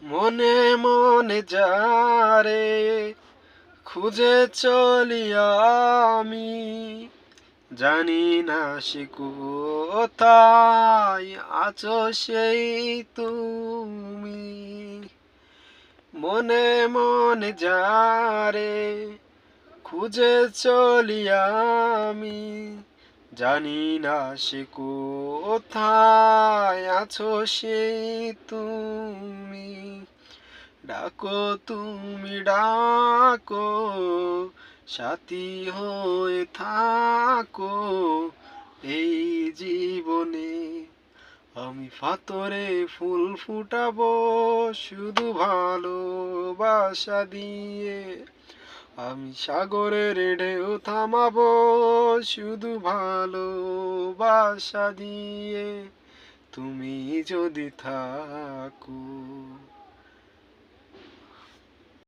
মনে মনে যারে খুঁজে চলি আমি, জানি না সে কোথায় আছো সেই তুমি। মনে মনে যারে খুঁজে চলি আমি, জানি না সে কোথায় আছো সেই তুমি। ডাকো তুমি ডাকো, সাথী হয়ে থাকো এই জীবনে। আমি পাথরে ফুল ফুটাবো শুধু ভালোবাসা দিয়ে, আমি সাগরের ঢেউ থামাবো শুধু ভালোবাসা দিয়ে। তুমি যদি থাকো।